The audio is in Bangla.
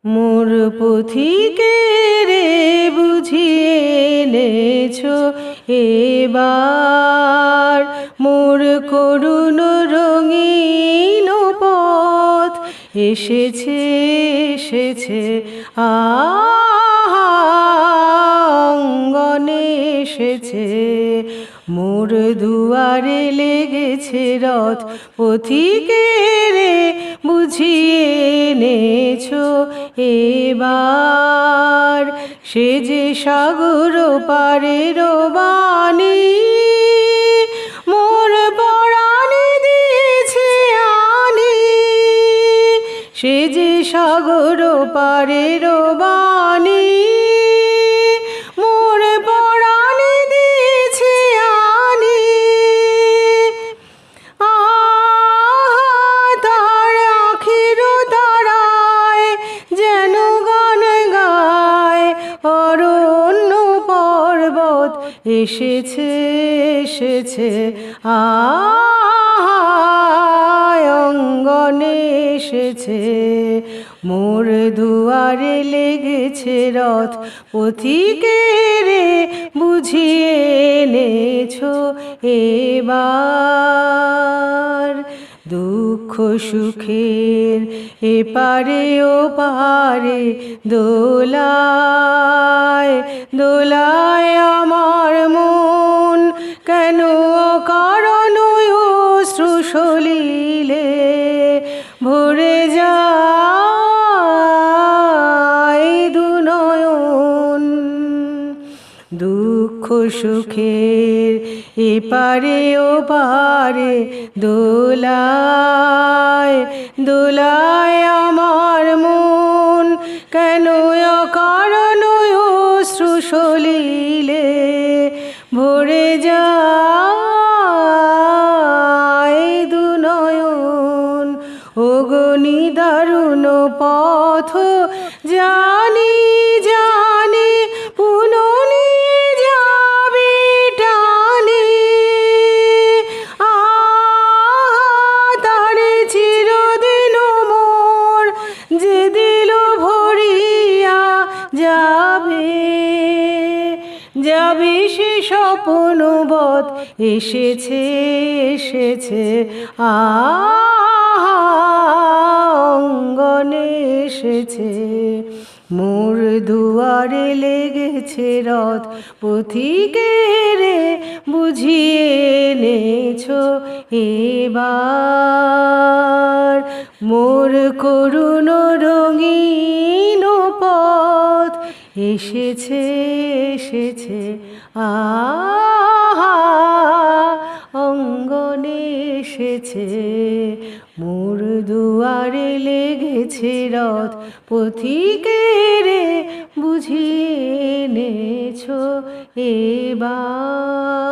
মোর পথিকে রে বুঝিয়ে এনেছো এবার, মোর করুণ রঙিন পথ এসেছে এসেছে অঙ্গনে এসেছে। মোর দুয়ারে লেগেছে রথ, পথিকে রে বুঝিয়ে এনেছো এবার, সে যে সাগর পারের বাণী মোর পরাণে দিয়েছে আনি। সে যে সাগর পারের বাণী মোর পরাণে দিয়েছে আনি। তার আখির তারায় যেন গান গায় অরণ্য পর্বত এসেছে এসেছে অঙ্গনে এসেছে। মোর দুয়ারে লেগেছে রথ, পথিকে রে বুঝিয়ে এনেছো এবার। দুঃখ সুখের এপারে ও পারে দোলায় দোলায় আমার মন, কেন অকারণ অশ্রু সলিলে ভরে যায় দুনয়ন। দুঃখ সুখের এপারে ও পারে দোলায় দোলায় আমার মন, কেন অকারণ অশ্রু সলিলে ভরে যায় দুনয়ন। ওগো নিদারুণ পথ জানি জানি পুননি যাবে টানি, তারে চিরদিন মোর যে দিল ভরিয়া যাবে যাবে সে স্বপ্নবৎ এসেছে এসেছে অঙ্গনে এসেছে। মোর দুয়ারে লেগেছে রথ, পথিকে রে বুঝিয়ে এনেছো এবার। মোর করুণ রঙিন পথ এসেছে এসেছে অঙ্গনে এসেছে। মোর দুয়ারে লেগেছে রথ, পথিকে রে বুঝিয়ে এনেছো এবার।